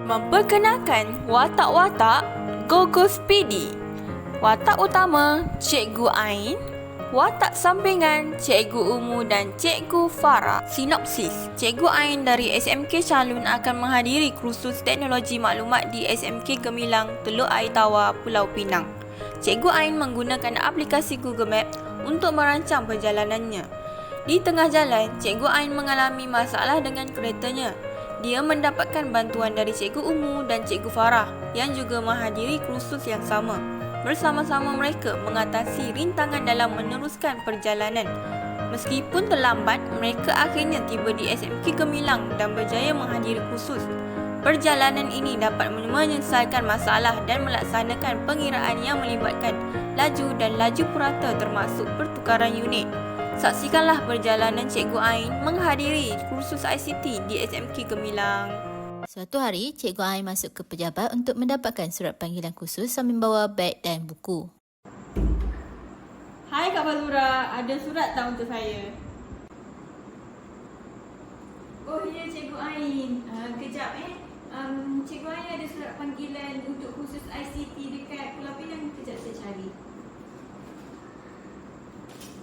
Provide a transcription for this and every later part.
Memperkenalkan watak-watak Gogo Speedy. Watak utama Cikgu Ain, watak sampingan Cikgu Umu dan Cikgu Farah. Sinopsis: Cikgu Ain dari SMK Changlun akan menghadiri kursus teknologi maklumat di SMK Gemilang, Teluk Air Tawar, Pulau Pinang. Cikgu Ain menggunakan aplikasi Google Map untuk merancang perjalanannya. Di tengah jalan, Cikgu Ain mengalami masalah dengan keretanya. Dia mendapatkan bantuan dari Cikgu Umu dan Cikgu Farah yang juga menghadiri kursus yang sama. Bersama-sama mereka mengatasi rintangan dalam meneruskan perjalanan. Meskipun terlambat, mereka akhirnya tiba di SMK Gemilang dan berjaya menghadiri kursus. Perjalanan ini dapat menyelesaikan masalah dan melaksanakan pengiraan yang melibatkan laju dan laju purata termasuk pertukaran unit. Saksikanlah perjalanan Cikgu Ain menghadiri kursus ICT di SMK Gemilang. Suatu hari, Cikgu Ain masuk ke pejabat untuk mendapatkan surat panggilan khusus sambil membawa beg dan buku. Hai Kak Fazura, ada surat tak untuk saya? Oh ya Cikgu Ain, kejap Cikgu Ain ada surat panggilan untuk khusus ICT dekat Pulau Pinang. Kejap saya cari.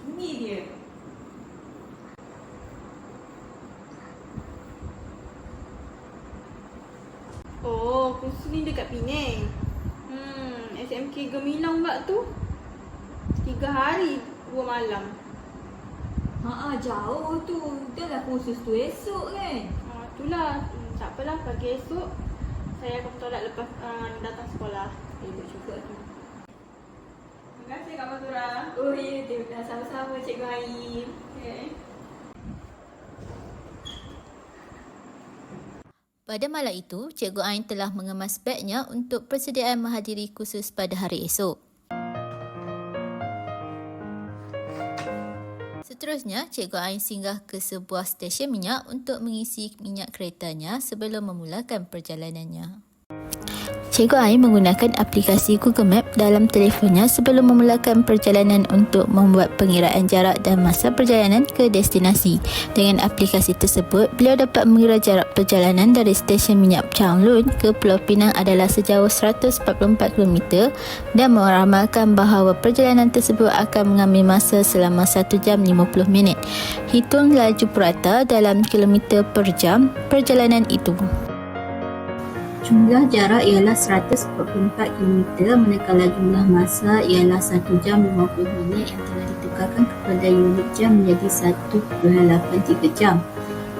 Ini dia. Oh, kursus ni dekat Penang. SMK Gemilang pula tu. 3 hari 2 malam. Jauh tu. Dah lah kursus tu esok kan? Itulah. Tak apalah, pagi esok saya akan bertolak lepas datang sekolah. Elok juga tu. Terima kasih Kak Fazura. Oh ya, dah sama-sama Cikgu Ain. Okay. Pada malam itu, Cikgu Ain telah mengemas begnya untuk persediaan menghadiri kursus pada hari esok. Seterusnya, Cikgu Ain singgah ke sebuah stesen minyak untuk mengisi minyak keretanya sebelum memulakan perjalanannya. Cikgu Ain menggunakan aplikasi Google Map dalam telefonnya sebelum memulakan perjalanan untuk membuat pengiraan jarak dan masa perjalanan ke destinasi. Dengan aplikasi tersebut, beliau dapat mengira jarak perjalanan dari stesen minyak Changlun ke Pulau Pinang adalah sejauh 144 km dan meramalkan bahawa perjalanan tersebut akan mengambil masa selama 1 jam 50 minit. Hitung laju purata dalam kilometer per jam perjalanan itu. Jumlah jarak ialah 144 km manakala jumlah masa ialah 1 jam 50 minit yang telah ditukarkan kepada unit jam menjadi 1.83 jam.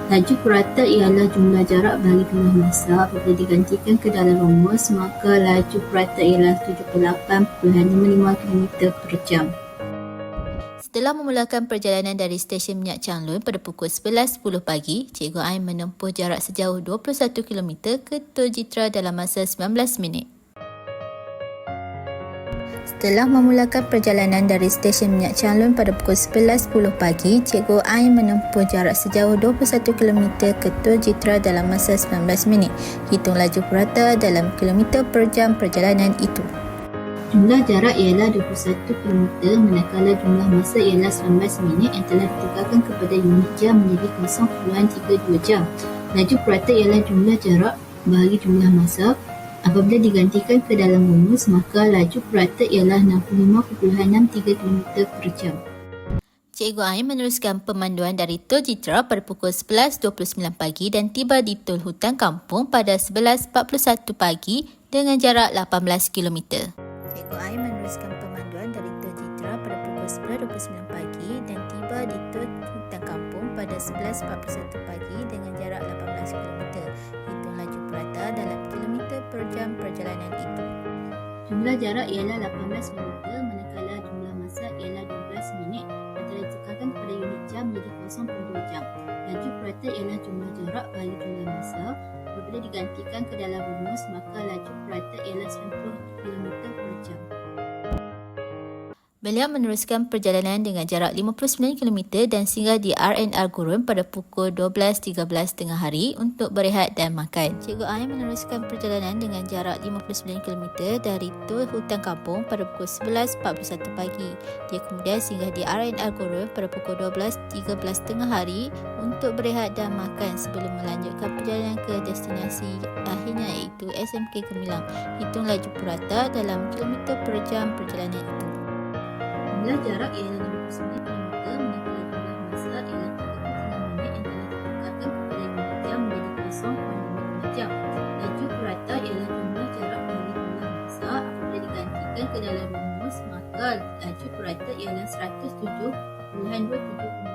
Laju purata ialah jumlah jarak bagi jumlah masa. Apabila digantikan ke dalam rumus, maka laju purata ialah 78.55 km per jam. Setelah memulakan perjalanan dari stesen minyak Changlun pada pukul 11.10 pagi, Cikgu Ain menempuh jarak sejauh 21 km ke Tol Jitra dalam masa 19 minit. Setelah memulakan perjalanan dari stesen minyak Changlun pada pukul 11.10 pagi, Cikgu Ain menempuh jarak sejauh 21 km ke Tol Jitra dalam masa 19 minit. Hitung laju purata dalam kilometer per jam perjalanan itu. Jumlah jarak ialah 21 km manakala jumlah masa ialah 19 minit yang telah ditukarkan kepada unit jam menjadi 0.32 jam. Laju purata ialah jumlah jarak bahagi jumlah masa. Apabila digantikan ke dalam rumus, maka laju purata ialah 65.63 km per jam. Cikgu Ain meneruskan pemanduan dari Tol Jitra pada pukul 11.29 pagi dan tiba di Tol Hutan Kampung pada 11.41 pagi dengan jarak 18 km. Cikgu Ain meneruskan pemanduan dari Tol Jitra pada pukul 11.29 pagi dan tiba di Tol Hutan Kampung pada 11.41 pagi dengan jarak 18 km. Hitung laju purata dalam kilometer per jam perjalanan itu. Jumlah jarak ialah 18 km manakala jumlah masa ialah 12 minit yang telah ditukarkan kepada unit jam menjadi 0.2 jam. Laju purata ialah jumlah jarak bagi jumlah masa. Apabila digantikan ke dalam rumus, maka laju purata ialah 90 km per jam. Beliau meneruskan perjalanan dengan jarak 59 km dan singgah di R&R Gurun pada pukul 12.13 tengah hari untuk berehat dan makan. Cikgu Ain meneruskan perjalanan dengan jarak 59 km dari Tol Hutan Kampung pada pukul 11.41 pagi. Dia kemudian singgah di R&R Gurun pada pukul 12.13 tengah hari untuk berehat dan makan sebelum melanjutkan perjalanan ke destinasi akhirnya iaitu SMK Gemilang. Hitung laju purata dalam kilometer per jam perjalanan itu. Jumlah jarak ialah 59 km, manakala jumlah masa ialah 33 minit yang telah ditukarkan kepada unit jam menjadi 0.5 jam. Laju purata ialah jumlah jarak bagi jumlah masa apabila digantikan ke dalam rumus, maka laju purata ialah 107.27 km per jam.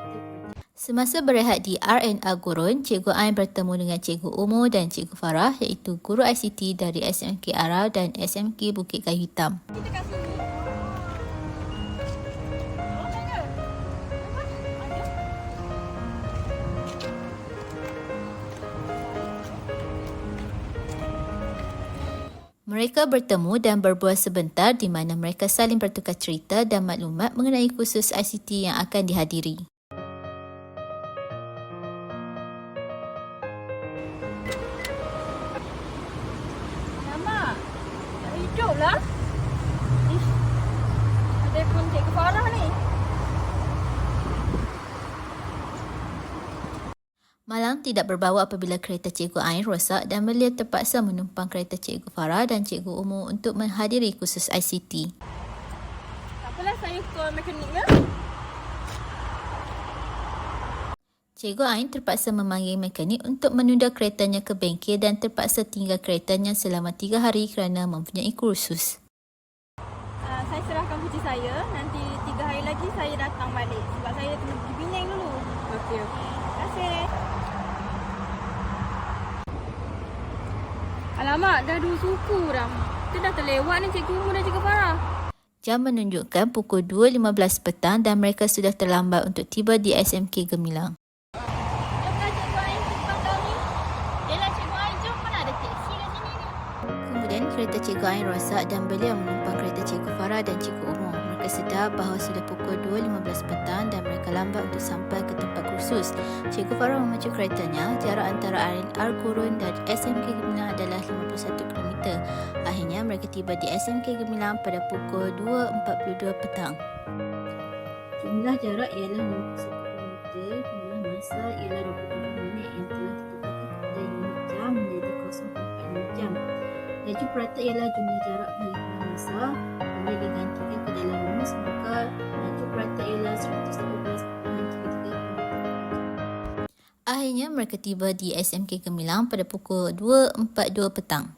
Semasa berehat di R&R Gurun, Cikgu Ain bertemu dengan Cikgu Umur dan Cikgu Farah iaitu guru ICT dari SMK Ara dan SMK Bukit Kayu Hitam. Kita kat sini. Mereka bertemu dan berbual sebentar di mana mereka saling bertukar cerita dan maklumat mengenai kursus ICT yang akan dihadiri. Lama. Tak hidup lah. Ish. Ada pun Cikgu Farah ni. Malang tidak berbawa apabila kereta Cikgu Ain rosak dan beliau terpaksa menumpang kereta Cikgu Farah dan Cikgu Umur untuk menghadiri kursus ICT. Tak apalah, saya call mekanik ya. Cikgu Ain terpaksa memanggil mekanik untuk menunda keretanya ke bengkel dan terpaksa tinggal keretanya selama 3 hari kerana mempunyai kursus. Saya serahkan kunci saya. Nanti 3 hari lagi saya datang balik. Sebab saya kena pergi Penang dulu. Okey. Terima kasih. Alamak, dah 2 suku dah. Kita dah terlewat ni Cikgu Umur dan Cikgu Farah. Jam menunjukkan pukul 2.15 petang dan mereka sudah terlambat untuk tiba di SMK Gemilang. Kemudian kereta Cikgu Ain rosak dan beliau menumpang kereta Cikgu Farah dan Cikgu Umur. Mereka sedar bahawa sudah pukul 2.15 petang dan mereka lambat untuk sampai ke tempat kursus. Cikgu Farah memacu keretanya. Jarak antara R&R Gurun dan SMK Gemilang adalah 51 km. Akhirnya mereka tiba di SMK Gemilang pada pukul 2.42 petang. Jumlah jarak ialah 51 km, jumlah masa ialah 22 minit yang telah ditukarkan kepada unit jam menjadi 0.45 jam. Laju purata ialah jumlah jarak bagi jumlah masa bila digantikan ke dalam rumus, maka laju purata ialah 113.33 km. Akhirnya mereka tiba di SMK Gemilang pada pukul 2.42 petang.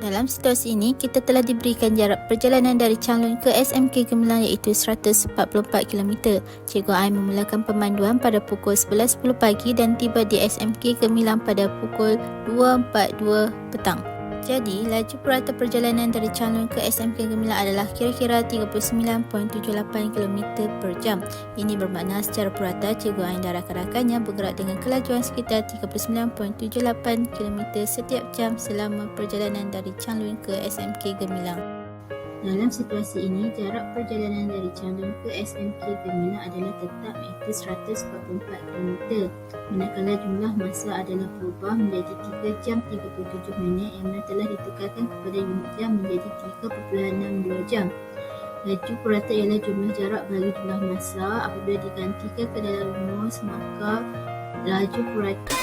Dalam situasi ini, kita telah diberikan jarak perjalanan dari Changlun ke SMK Gemilang iaitu 144 km. Cikgu Ain memulakan pemanduan pada pukul 11.10 pagi dan tiba di SMK Gemilang pada pukul 2.42 petang. Jadi, laju purata perjalanan dari Changlun ke SMK Gemilang adalah kira-kira 39.78 km per jam. Ini bermakna secara purata Cikgu Ain dan rakan-rakannya bergerak dengan kelajuan sekitar 39.78 km setiap jam selama perjalanan dari Changlun ke SMK Gemilang. Dalam situasi ini, jarak perjalanan dari Changlun ke SMK Gemilang adalah tetap iaitu 144 km. Manakala jumlah masa adalah berubah menjadi 3 jam 37 minit yang mana telah ditukarkan kepada unit jam menjadi 3.62 jam. Laju purata ialah jumlah jarak bagi jumlah masa apabila digantikan ke dalam rumus, maka laju purata